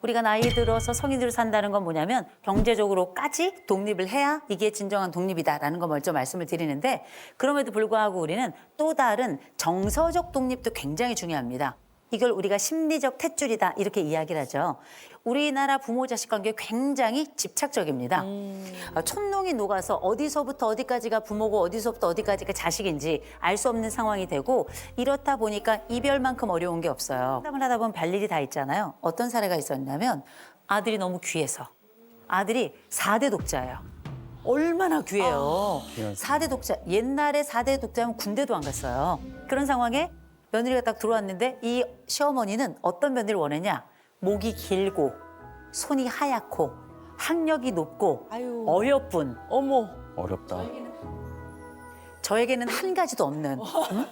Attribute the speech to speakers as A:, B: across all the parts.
A: 우리가 나이 들어서 성인으로 산다는 건 뭐냐면 경제적으로까지 독립을 해야 이게 진정한 독립이다라는 걸 먼저 말씀을 드리는데 그럼에도 불구하고 우리는 또 다른 정서적 독립도 굉장히 중요합니다. 이걸 우리가 심리적 탯줄이다 이렇게 이야기를 하죠. 우리나라 부모 자식 관계 굉장히 집착적입니다. 촌농이 녹아서 어디서부터 어디까지가 부모고 어디서부터 어디까지가 자식인지 알 수 없는 상황이 되고 이렇다 보니까 이별만큼 어려운 게 없어요. 상담을 하다 보면 별일이 다 있잖아요. 어떤 사례가 있었냐면 아들이 너무 귀해서 아들이 4대 독자예요. 얼마나 귀해요. 4대 독자. 옛날에 4대 독자면 군대도 안 갔어요. 그런 상황에 며느리가 딱 들어왔는데 이 시어머니는 어떤 며느리를 원했냐. 목이 길고 손이 하얗고 학력이 높고
B: 아유.
A: 어여쁜
B: 어머.
C: 어렵다.
A: 저에게는 한 가지도 없는 응?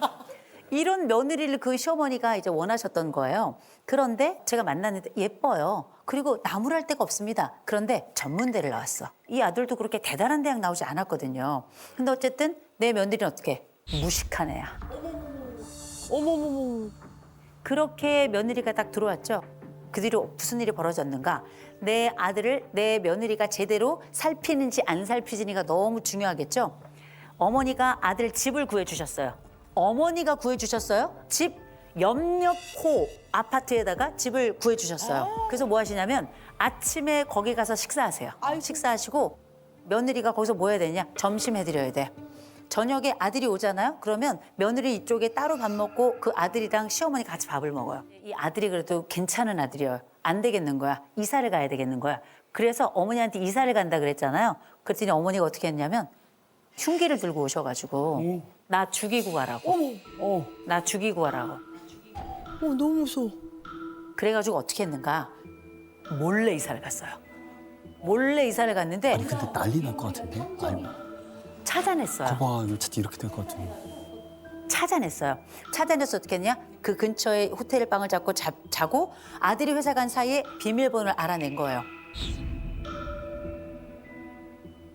A: 이런 며느리를 그 시어머니가 이제 원하셨던 거예요. 그런데 제가 만났는데 예뻐요. 그리고 나무랄 데가 없습니다. 그런데 전문대를 나왔어. 이 아들도 그렇게 대단한 대학 나오지 않았거든요. 근데 어쨌든 내 며느리는 어떻게 무식한 애야.
B: 어머머머.
A: 그렇게 며느리가 딱 들어왔죠. 그 뒤로 무슨 일이 벌어졌는가. 내 아들을 내 며느리가 제대로 살피는지 안 살피는지가 너무 중요하겠죠. 어머니가 아들 집을 구해주셨어요. 어머니가 구해주셨어요. 집 옆 아파트에다가 집을 구해주셨어요. 그래서 뭐 하시냐면 아침에 거기 가서 식사하세요. 식사하시고 며느리가 거기서 뭐 해야 되냐. 점심 해드려야 돼. 저녁에 아들이 오잖아요. 그러면 며느리 이쪽에 따로 밥 먹고 그 아들이랑 시어머니 같이 밥을 먹어요. 이 아들이 그래도 괜찮은 아들이에요. 안 되겠는 거야. 이사를 가야 되겠는 거야. 그래서 어머니한테 이사를 간다 그랬잖아요. 그랬더니 어머니가 어떻게 했냐면 흉기를 들고 오셔가지고 나 죽이고 가라고. 나 죽이고 가라고.
B: 너무 무서워.
A: 그래가지고 어떻게 했는가. 몰래 이사를 갔어요. 몰래 이사를 갔는데
C: 아니 근데 난리 날 것 같은데? 아니,
A: 찾아냈어요.
C: 거봐 이거 진짜 이렇게 될 것 같은데.
A: 찾아냈어요. 찾아내서 어떻게 했냐? 그 근처에 호텔 방을 잡고 자고 아들이 회사 간 사이에 비밀번호를 알아낸 거예요.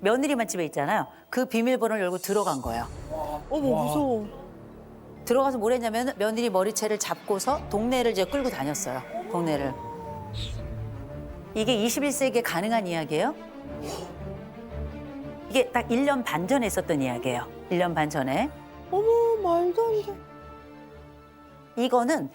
A: 며느리만 집에 있잖아요. 그 비밀번호를 열고 들어간 거예요.
B: 어머 무서워.
A: 들어가서 뭘 했냐면 며느리 머리채를 잡고서 동네를 이제 끌고 다녔어요. 동네를. 이게 21세기에 가능한 이야기예요? 이게 딱 1년 반 전에 있었던 이야기예요. 1년 반 전에.
B: 어머 말도 안 돼.
A: 이거는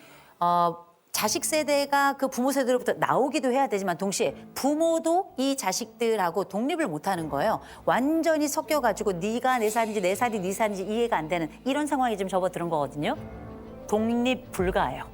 A: 자식 세대가 그 부모 세대로부터 나오기도 해야 되지만 동시에 부모도 이 자식들하고 독립을 못하는 거예요. 완전히 섞여가지고 네가 내 살인지 내 살이 네 살인지 이해가 안 되는 이런 상황이 지금 접어드는 거거든요. 독립 불가예요.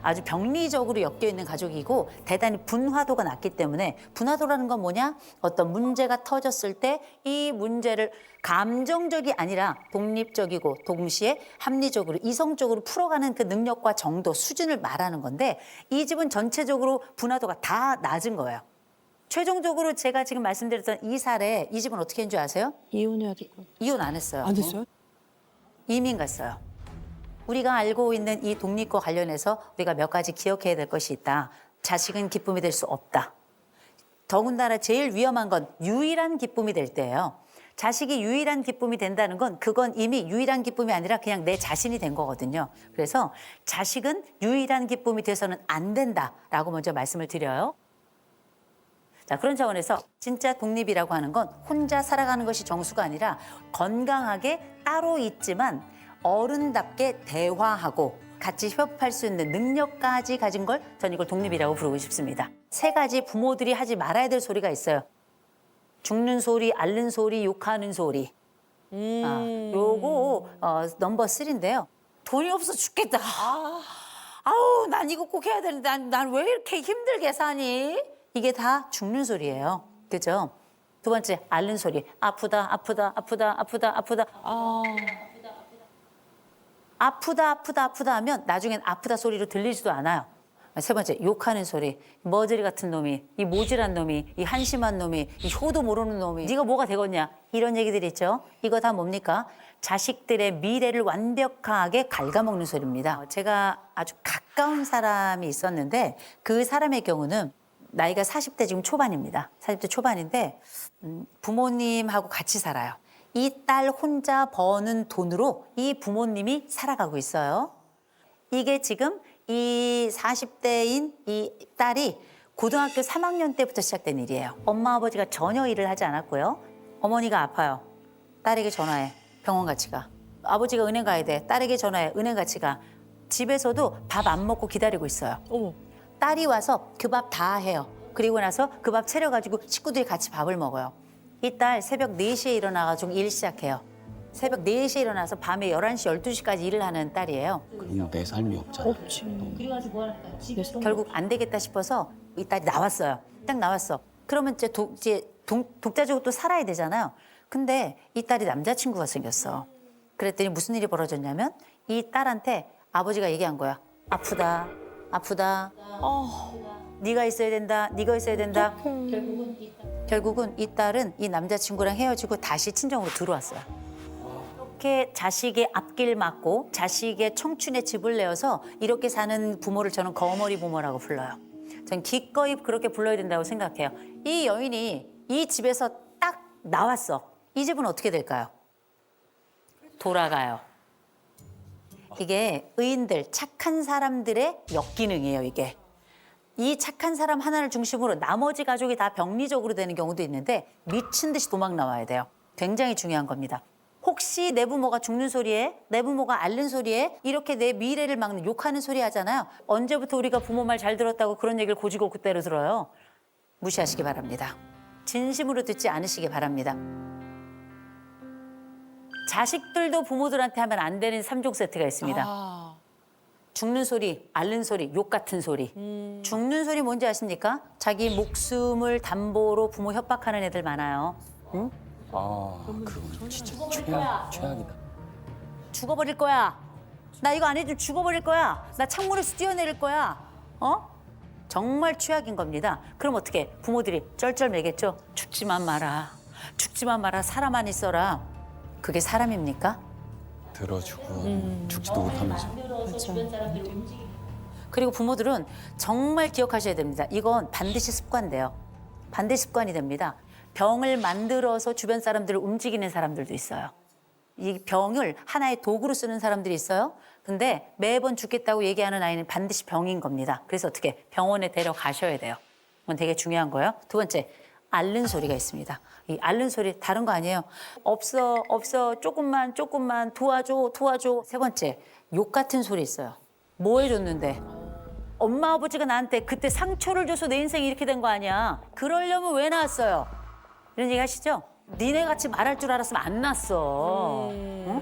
A: 아주 병리적으로 엮여있는 가족이고 대단히 분화도가 낮기 때문에 분화도라는 건 뭐냐? 어떤 문제가 터졌을 때 이 문제를 감정적이 아니라 독립적이고 동시에 합리적으로 이성적으로 풀어가는 그 능력과 정도, 수준을 말하는 건데 이 집은 전체적으로 분화도가 다 낮은 거예요. 최종적으로 제가 지금 말씀드렸던 이 사례, 이 집은 어떻게 했는 줄 아세요?
B: 이혼해야 될 것 같아.
A: 이혼 안 했어요.
B: 안 됐어요?
A: 이민 갔어요. 우리가 알고 있는 이 독립과 관련해서 우리가 몇 가지 기억해야 될 것이 있다. 자식은 기쁨이 될 수 없다. 더군다나 제일 위험한 건 유일한 기쁨이 될 때예요. 자식이 유일한 기쁨이 된다는 건 그건 이미 유일한 기쁨이 아니라 그냥 내 자신이 된 거거든요. 그래서 자식은 유일한 기쁨이 돼서는 안 된다라고 먼저 말씀을 드려요. 자, 그런 차원에서 진짜 독립이라고 하는 건 혼자 살아가는 것이 정수가 아니라 건강하게 따로 있지만 어른답게 대화하고 같이 협업할 수 있는 능력까지 가진 걸 전 이걸 독립이라고 부르고 싶습니다. 3가지 부모들이 하지 말아야 될 소리가 있어요. 죽는 소리, 앓는 소리, 욕하는 소리. 요거 넘버 3인데요. 돈이 없어 죽겠다. 아우, 난 이거 꼭 해야 되는데 난 왜 이렇게 힘들게 사니? 이게 다 죽는 소리예요. 그죠? 2번째, 앓는 소리. 아프다, 아프다, 아프다, 아프다, 아프다. 아프다 하면 나중엔 아프다 소리로 들리지도 않아요. 3번째, 욕하는 소리. 머저리 같은 놈이, 이 모질한 놈이, 이 한심한 놈이, 이 효도 모르는 놈이 네가 뭐가 되겠냐. 이런 얘기들 있죠. 이거 다 뭡니까? 자식들의 미래를 완벽하게 갉아먹는 소리입니다. 제가 아주 가까운 사람이 있었는데 그 사람의 경우는 나이가 40대 지금 초반입니다. 40대 초반인데 부모님하고 같이 살아요. 이 딸 혼자 버는 돈으로 이 부모님이 살아가고 있어요. 이게 지금 이 40대인 이 딸이 고등학교 3학년 때부터 시작된 일이에요. 엄마 아버지가 전혀 일을 하지 않았고요. 어머니가 아파요. 딸에게 전화해. 병원 같이 가. 아버지가 은행 가야 돼. 딸에게 전화해. 은행 같이 가. 집에서도 밥 안 먹고 기다리고 있어요.
B: 어머.
A: 딸이 와서 그 밥 다 해요. 그리고 나서 그 밥 차려가지고 식구들이 같이 밥을 먹어요. 이 딸 새벽 4시에 일어나가지고 일 시작해요. 새벽 4시에 일어나서 밤에 11시, 12시까지 일을 하는 딸이에요.
C: 그럼 내 삶이 없잖아.
B: 없지.
A: 결국 안 되겠다 싶어서 이 딸이 나왔어요. 딱 나왔어. 그러면 이제 독자적으로 또 살아야 되잖아요. 근데 이 딸이 남자친구가 생겼어. 그랬더니 무슨 일이 벌어졌냐면 이 딸한테 아버지가 얘기한 거야. 아프다, 아프다. 네가 있어야 된다, 네가 있어야 된다. 결국은 이 딸은 이 남자친구랑 헤어지고 다시 친정으로 들어왔어요. 이렇게 자식의 앞길 막고 자식의 청춘의 집을 내어서 이렇게 사는 부모를 저는 거머리 부모라고 불러요. 전 기꺼이 그렇게 불러야 된다고 생각해요. 이 여인이 이 집에서 딱 나왔어. 이 집은 어떻게 될까요? 돌아가요. 이게 의인들, 착한 사람들의 역기능이에요, 이게. 이 착한 사람 하나를 중심으로 나머지 가족이 다 병리적으로 되는 경우도 있는데 미친 듯이 도망 나와야 돼요. 굉장히 중요한 겁니다. 혹시 내 부모가 죽는 소리에, 내 부모가 앓는 소리에 이렇게 내 미래를 막는 욕하는 소리 하잖아요. 언제부터 우리가 부모 말 잘 들었다고 그런 얘기를 고지고 그때로 들어요. 무시하시기 바랍니다. 진심으로 듣지 않으시기 바랍니다. 자식들도 부모들한테 하면 안 되는 3종 세트가 있습니다. 죽는 소리, 앓는 소리, 욕 같은 소리. 죽는 소리 뭔지 아십니까? 자기 목숨을 담보로 부모 협박하는 애들 많아요. 응?
C: 그건 진짜 최악이다.
A: 죽어버릴 거야. 나 이거 안 해주면 죽어버릴 거야. 나 창문에서 뛰어내릴 거야. 정말 최악인 겁니다. 그럼 어떻게? 부모들이 쩔쩔매겠죠. 죽지만 마라. 죽지만 마라. 사람 안 있어라. 그게 사람입니까?
C: 들어주고 죽지도 못하면서.
A: 그리고 부모들은 정말 기억하셔야 됩니다. 이건 반드시 습관돼요. 반드시 습관이 됩니다. 병을 만들어서 주변 사람들을 움직이는 사람들도 있어요. 이 병을 하나의 도구로 쓰는 사람들이 있어요. 근데 매번 죽겠다고 얘기하는 아이는 반드시 병인 겁니다. 그래서 어떻게 병원에 데려가셔야 돼요. 그건 되게 중요한 거예요. 두 번째, 앓는 소리가 있습니다. 이 앓는 소리 다른 거 아니에요. 없어, 없어, 조금만, 조금만, 도와줘, 도와줘. 세 번째, 욕 같은 소리 있어요. 뭐 해줬는데? 엄마 아버지가 나한테 그때 상처를 줘서 내 인생이 이렇게 된 거 아니야. 그러려면 왜 낳았어요? 이런 얘기 하시죠? 니네 같이 말할 줄 알았으면 안 낳았어. 응?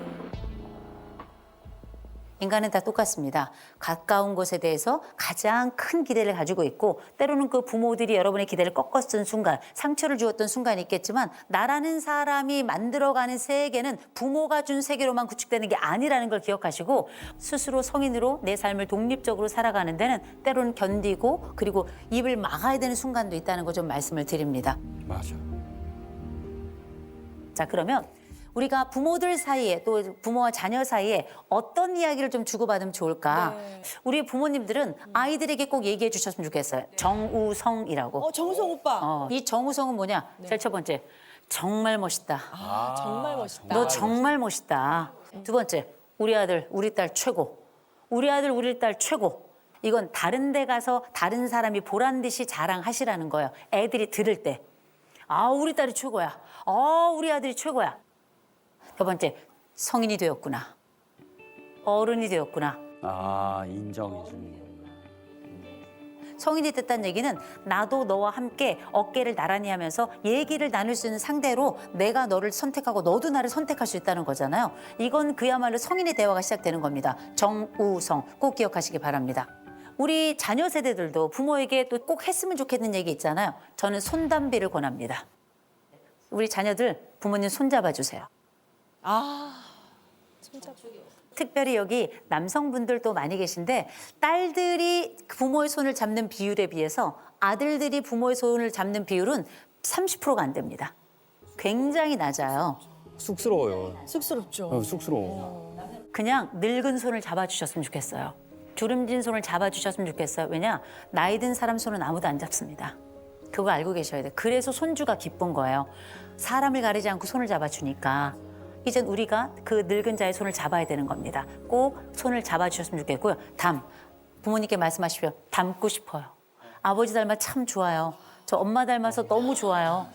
A: 인간은 다 똑같습니다. 가까운 것에 대해서 가장 큰 기대를 가지고 있고 때로는 그 부모들이 여러분의 기대를 꺾었던 순간, 상처를 주었던 순간이 있겠지만 나라는 사람이 만들어가는 세계는 부모가 준 세계로만 구축되는 게 아니라는 걸 기억하시고 스스로 성인으로 내 삶을 독립적으로 살아가는 데는 때로는 견디고 그리고 입을 막아야 되는 순간도 있다는 거 좀 말씀을 드립니다.
C: 맞아.
A: 자, 그러면 우리가 부모들 사이에 또 부모와 자녀 사이에 어떤 이야기를 좀 주고받으면 좋을까? 우리 부모님들은 아이들에게 꼭 얘기해 주셨으면 좋겠어요. 정우성이라고.
B: 정우성 오빠.
A: 이 정우성은 뭐냐? 제일 첫 번째, 정말 멋있다.
B: 정말 멋있다.
A: 너 정말 멋있다. 두 번째, 우리 아들, 우리 딸 최고. 우리 아들, 우리 딸 최고. 이건 다른 데 가서 다른 사람이 보란 듯이 자랑하시라는 거예요. 애들이 들을 때. 우리 딸이 최고야. 우리 아들이 최고야. 두 번째, 성인이 되었구나. 어른이 되었구나.
C: 인정해 주는 거.
A: 성인이 됐다는 얘기는 나도 너와 함께 어깨를 나란히 하면서 얘기를 나눌 수 있는 상대로 내가 너를 선택하고 너도 나를 선택할 수 있다는 거잖아요. 이건 그야말로 성인의 대화가 시작되는 겁니다. 정우성 꼭 기억하시기 바랍니다. 우리 자녀 세대들도 부모에게 또 꼭 했으면 좋겠는 얘기 있잖아요. 저는 손담비를 권합니다. 우리 자녀들 부모님 손잡아 주세요. 특별히 여기 남성분들도 많이 계신데 딸들이 부모의 손을 잡는 비율에 비해서 아들들이 부모의 손을 잡는 비율은 30%가 안 됩니다. 굉장히 낮아요.
C: 쑥스러워요.
B: 쑥스럽죠.
C: 쑥스러워.
A: 그냥 늙은 손을 잡아주셨으면 좋겠어요. 주름진 손을 잡아주셨으면 좋겠어요. 왜냐? 나이 든 사람 손은 아무도 안 잡습니다. 그거 알고 계셔야 돼요. 그래서 손주가 기쁜 거예요. 사람을 가리지 않고 손을 잡아주니까. 이젠 우리가 그 늙은 자의 손을 잡아야 되는 겁니다. 꼭 손을 잡아주셨으면 좋겠고요. 부모님께 말씀하십시오. 닮고 싶어요. 아버지 닮아 참 좋아요. 저 엄마 닮아서 너무 좋아요.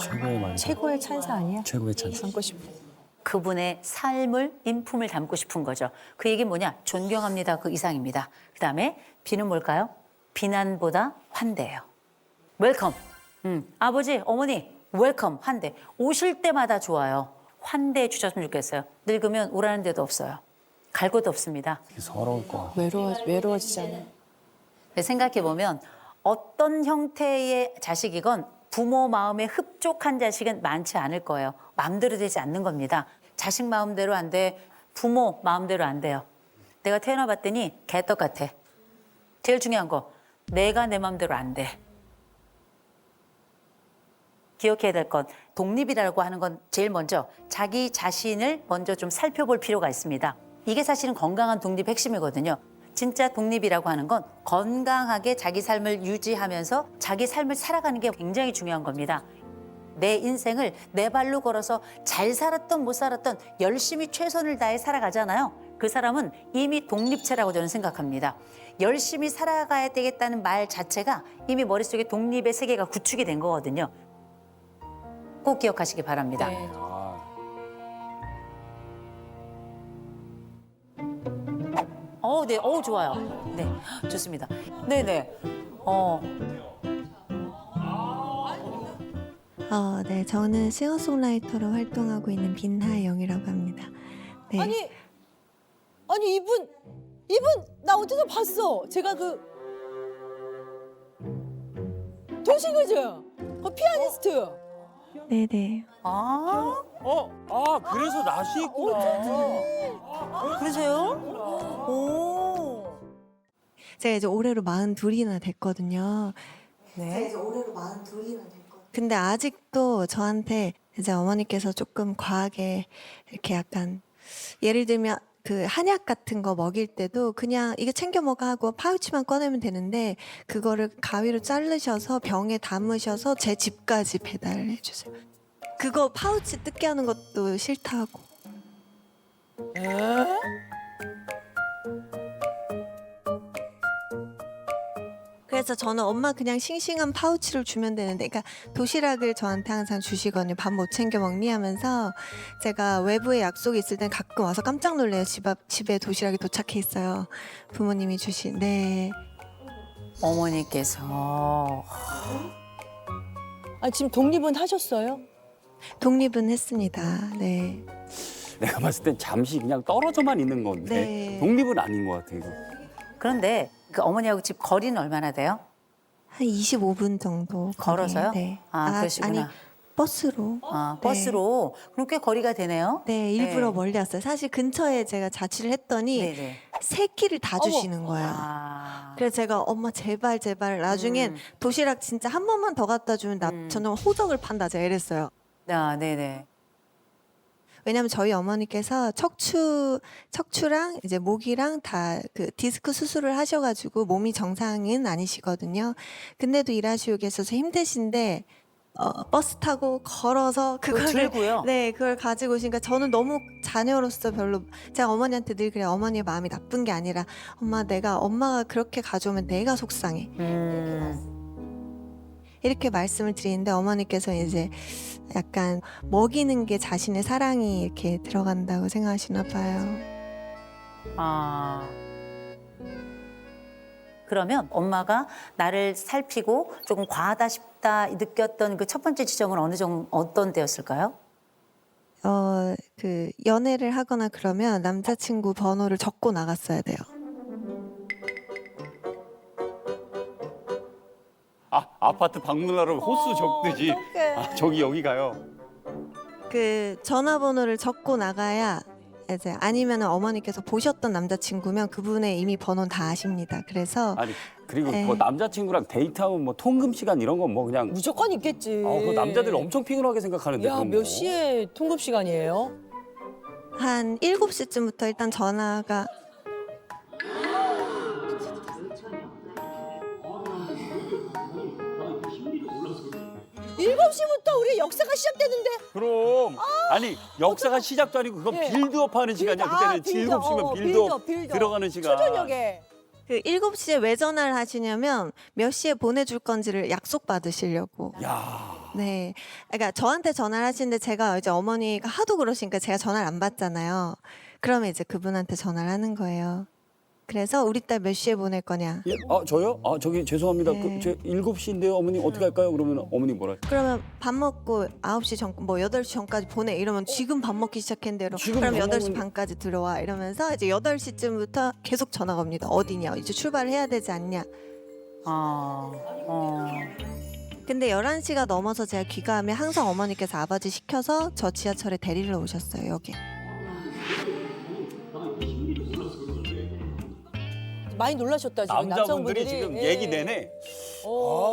C: 최고의 말.
B: 최고의 찬사 아니야?
C: 최고의 찬스.
B: 담고 싶어.
A: 그분의 삶을, 인품을 담고 싶은 거죠. 그 얘기는 뭐냐? 존경합니다. 그 이상입니다. 그다음에 B는 뭘까요? 비난보다 환대예요. 웰컴. 아버지, 어머니, 웰컴, 환대. 오실 때마다 좋아요. 환대해 주셨으면 좋겠어요. 늙으면 오라는 데도 없어요. 갈 곳도 없습니다.
C: 서러울 것 같아.
B: 외로워지잖아.
A: 생각해보면 어떤 형태의 자식이건 부모 마음에 흡족한 자식은 많지 않을 거예요. 마음대로 되지 않는 겁니다. 자식 마음대로 안 돼. 부모 마음대로 안 돼요. 내가 태어나봤더니 개떡 같아. 제일 중요한 거, 내가 내 마음대로 안 돼. 기억해야 될 건 독립이라고 하는 건 제일 먼저 자기 자신을 먼저 좀 살펴볼 필요가 있습니다. 이게 사실은 건강한 독립의 핵심이거든요. 진짜 독립이라고 하는 건 건강하게 자기 삶을 유지하면서 자기 삶을 살아가는 게 굉장히 중요한 겁니다. 내 인생을 내 발로 걸어서 잘 살았던 못 살았던 열심히 최선을 다해 살아가잖아요. 그 사람은 이미 독립체라고 저는 생각합니다. 열심히 살아가야 되겠다는 말 자체가 이미 머릿속에 독립의 세계가 구축이 된 거거든요. 꼭 기억하시기 바랍니다.
B: 네.
A: 네, 좋아요. 네, 좋습니다. 네네.
D: 네, 저는 싱어송라이터로 활동하고 있는 빈하영이라고 합니다. 네.
B: 아니 이분 나 어디서 봤어? 제가 그 도시그죠? 그 피아니스트.
D: 네네.
C: 그래서 낯이 있구나.
A: 그러세요?
B: 오.
D: 제가 이제 올해로 42이나 됐거든요.
A: 네.
D: 이제 올해로 42이나 됐거든요. 근데 아직도 저한테 이제 어머니께서 조금 과하게 이렇게 약간 예를 들면 그 한약 같은 거 먹일 때도 그냥 이거 챙겨 먹어 하고 파우치만 꺼내면 되는데 그거를 가위로 자르셔서 병에 담으셔서 제 집까지 배달해 주세요. 그거 파우치 뜯게 하는 것도 싫다고. 그래서 저는 엄마 그냥 싱싱한 파우치를 주면 되는데, 그러니까 도시락을 저한테 항상 주시거든요. 밥 못 챙겨 먹니 하면서 제가 외부에 약속이 있을 땐 가끔 와서 깜짝 놀래요. 집에 도시락이 도착해 있어요. 부모님이 주신. 네.
A: 어머니께서
B: 아 지금 독립은 하셨어요?
D: 독립은 했습니다. 네.
C: 내가 봤을 땐 잠시 그냥 떨어져만 있는 건데
D: 네.
C: 독립은 아닌 것 같아 이거.
A: 그런데 그 어머니하고 집 거리는 얼마나 돼요?
D: 한 25분 정도.
A: 걸어서요?
D: 거리에, 네.
A: 그러시구나.
D: 아니, 버스로. 네.
A: 버스로. 그럼 꽤 거리가 되네요.
D: 네, 일부러
A: 네.
D: 멀리 왔어요. 사실 근처에 제가 자취를 했더니
A: 네네.
D: 세 끼를 다 주시는 거예요.
A: 아.
D: 그래서 제가 엄마 제발 나중엔 도시락 진짜 한 번만 더 갖다 주면 나 저는 호적을 판다 제가 이랬어요.
A: 네네.
D: 왜냐면 저희 어머니께서 척추랑 이제 목이랑 다 그 디스크 수술을 하셔가지고 몸이 정상은 아니시거든요. 근데도 일하시고 계셔서 힘드신데 버스 타고 걸어서 그거를
A: 들고요?
D: 네, 그걸 가지고 오시니까 저는 너무 자녀로서 별로 제가 어머니한테 늘 그래요. 어머니의 마음이 나쁜 게 아니라 엄마가 그렇게 가져오면 내가 속상해. 이렇게 말씀을 드리는데 어머니께서 이제 약간 먹이는 게 자신의 사랑이 이렇게 들어간다고 생각하시나 봐요.
A: 그러면 엄마가 나를 살피고 조금 과하다 싶다 느꼈던 그 첫 번째 지점은 어떤 때였을까요?
D: 그 연애를 하거나 그러면 남자친구 번호를 적고 나갔어야 돼요.
C: 아파트 방문하러 호수 적듯이. 저기 여기 가요.
D: 그 전화번호를 적고 나가야 이제 아니면 어머니께서 보셨던 남자친구면 그분의 이미 번호는 다 아십니다. 그래서
C: 아니 그리고
D: 네.
C: 그 남자친구랑 데이트하면 뭐 통금 시간 이런 건 뭐 그냥.
B: 무조건 있겠지.
C: 그 남자들 엄청 피곤하게 생각하는데.
B: 야,
C: 그런
B: 몇
C: 거.
B: 시에 통급 시간이에요?
D: 한 7시쯤부터 일단 전화가
B: 7시부터 우리 역사가 시작되는데.
C: 그럼 아니 역사가 시작도 아니고 그건
B: 예.
C: 빌드업 하는 시간이야. 그때는
B: 빌드업,
C: 7시면
B: 빌드업.
C: 빌드업 들어가는 시간.
B: 초저녁에.
D: 그 7시에 왜 전화를 하시냐면 몇 시에 보내줄 건지를 약속 받으시려고.
C: 야.
D: 네. 그러니까 저한테 전화를 하시는데 제가 이제 어머니가 하도 그러시니까 제가 전화를 안 받잖아요. 그러면 이제 그분한테 전화를 하는 거예요. 그래서 우리 딸 몇 시에 보낼 거냐.
C: 예? 아 저요? 아 저기 죄송합니다.
D: 네.
C: 제 7시인데요. 어머님 어떻게 할까요? 그러면 어머니 뭐라?
D: 그러면 밥 먹고 9시 전, 뭐 8시 전까지 보내. 이러면 지금 밥 먹기 시작했는데
C: 지금
D: 그럼
C: 밥
D: 8시
C: 먹는-
D: 반까지 들어와. 이러면서 이제 8시쯤부터 계속 전화가 옵니다. 어디냐. 이제 출발을 해야 되지 않냐. 근데 11시가 넘어서 제가 귀가하면 항상 어머니께서 아버지 시켜서 저 지하철에 데리러 오셨어요, 여기.
B: 많이 놀라셨다 지금
C: 남자분들이
B: 남성분들이.
C: 지금
B: 예.
C: 얘기 내내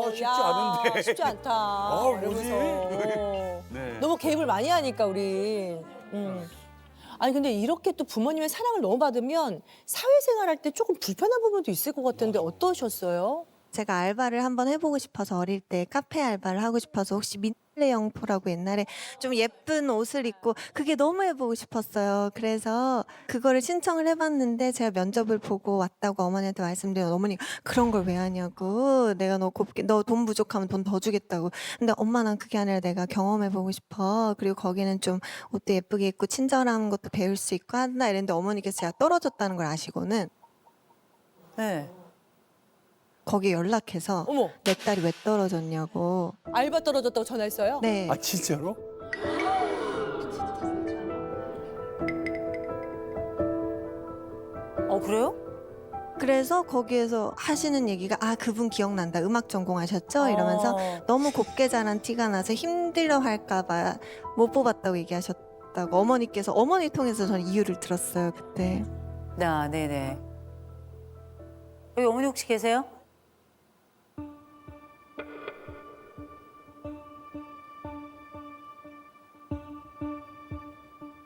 C: 쉽지
B: 야,
C: 않은데.
B: 쉽지 않다.
C: 뭐지?
B: 이러면서.
C: 네.
B: 너무 개입을 많이 하니까 우리. 아니 근데 이렇게 또 부모님의 사랑을 너무 받으면 사회생활할 때 조금 불편한 부분도 있을 것 같은데 어떠셨어요?
D: 제가 알바를 한번 해보고 싶어서 어릴 때 카페 알바를 하고 싶어서 혹시 민들레 영토라고 옛날에 좀 예쁜 옷을 입고 그게 너무 해보고 싶었어요. 그래서 그거를 신청을 해봤는데 제가 면접을 보고 왔다고 어머니한테 말씀드리면 어머니 그런 걸 왜 하냐고. 내가 너 곱게 너 돈 부족하면 돈 더 주겠다고. 근데 엄마 난 그게 아니라 내가 경험해보고 싶어. 그리고 거기는 좀 옷도 예쁘게 입고 친절한 것도 배울 수 있고 한다 이랬는데 어머니께서 제가 떨어졌다는 걸 아시고는
A: 네.
D: 거기에 연락해서
B: 어머,
D: 내 딸이 왜 떨어졌냐고.
B: 알바 떨어졌다고 전화했어요?
D: 네.
C: 아 진짜로?
A: 그래요?
D: 그래서 거기에서 하시는 얘기가 아 그분 기억난다. 음악 전공하셨죠? 이러면서 너무 곱게 자란 티가 나서 힘들어 할까봐 못 뽑았다고 얘기하셨다고 어머니께서 어머니 통해서 저는 이유를 들었어요 그때.
A: 네네. 여기 어머니 혹시 계세요?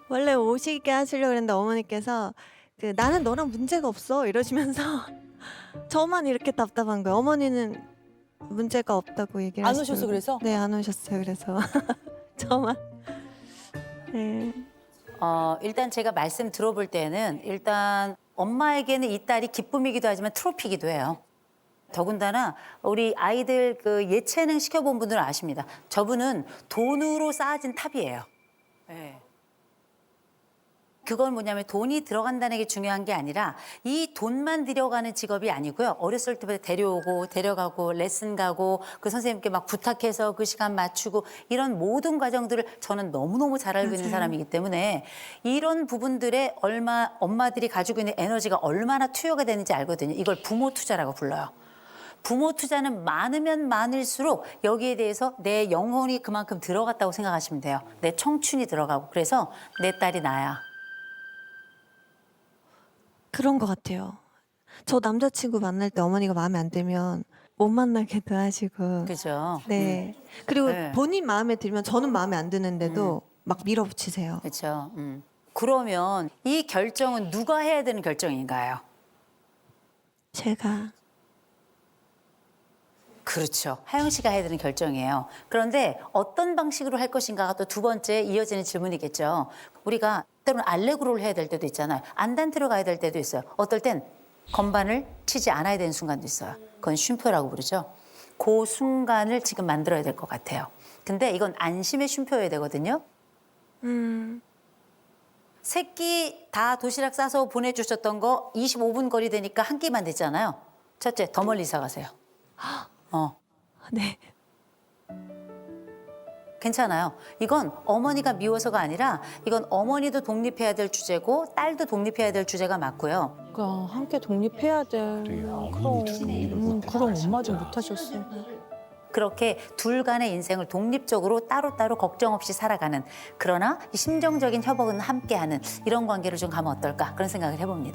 D: 원래 오시게 하시려고 그랬는데 어머니께서 그 나는 너랑 문제가 없어 이러시면서 저만 이렇게 답답한 거예요. 어머니는 문제가 없다고 얘기를
B: 안
D: 하시더라고요.
B: 오셨어 그래서?
D: 네, 안 오셨어요. 그래서 저만. 네.
A: 일단 제가 말씀 들어볼 때는 일단 엄마에게는 이 딸이 기쁨이기도 하지만 트로피이기도 해요. 더군다나 우리 아이들 그 예체능 시켜본 분들은 아십니다. 저분은 돈으로 쌓아진 탑이에요. 네. 그건 뭐냐면 돈이 들어간다는 게 중요한 게 아니라 이 돈만 들여가는 직업이 아니고요. 어렸을 때부터 데려오고 데려가고 레슨 가고 그 선생님께 막 부탁해서 그 시간 맞추고 이런 모든 과정들을 저는 너무너무 잘 알고 있는 사람이기 때문에 이런 부분들에 엄마들이 가지고 있는 에너지가 얼마나 투여가 되는지 알거든요. 이걸 부모 투자라고 불러요. 부모 투자는 많으면 많을수록 여기에 대해서 내 영혼이 그만큼 들어갔다고 생각하시면 돼요. 내 청춘이 들어가고. 그래서 내 딸이 나야.
D: 그런 것 같아요. 저 남자친구 만날 때 어머니가 마음에 안 들면 못 만나게도 하시고.
A: 그죠?
D: 네. 그리고
A: 네.
D: 본인 마음에 들면 저는 마음에 안 드는데도 막 밀어붙이세요.
A: 그렇죠. 그러면 이 결정은 누가 해야 되는 결정인가요?
D: 제가.
A: 그렇죠. 하영 씨가 해야 되는 결정이에요. 그런데 어떤 방식으로 할 것인가가 또 두 번째 이어지는 질문이겠죠. 우리가 때로는 알레그로를 해야 될 때도 있잖아요. 안단테로 가야 될 때도 있어요. 어떨 땐 건반을 치지 않아야 되는 순간도 있어요. 그건 쉼표라고 부르죠. 그 순간을 지금 만들어야 될 것 같아요. 근데 이건 안심의 쉼표여야 되거든요. 새끼 다 도시락 싸서 보내주셨던 거 25분 거리 되니까 한 끼만 됐잖아요. 첫째, 더 멀리 이사 가세요.
D: 네.
A: 괜찮아요. 이건 어머니가 미워서가 아니라 이건 어머니도 독립해야 될 주제고 딸도 독립해야 될 주제가 맞고요.
B: 그러니까 함께 독립해야 돼. 그럼 엄마도 못하셨어.
A: 그렇게 둘 간의 인생을 독립적으로 따로따로 걱정 없이 살아가는 그러나 이 심정적인 협업은 함께하는 이런 관계로 좀 가면 어떨까 그런 생각을 해봅니다.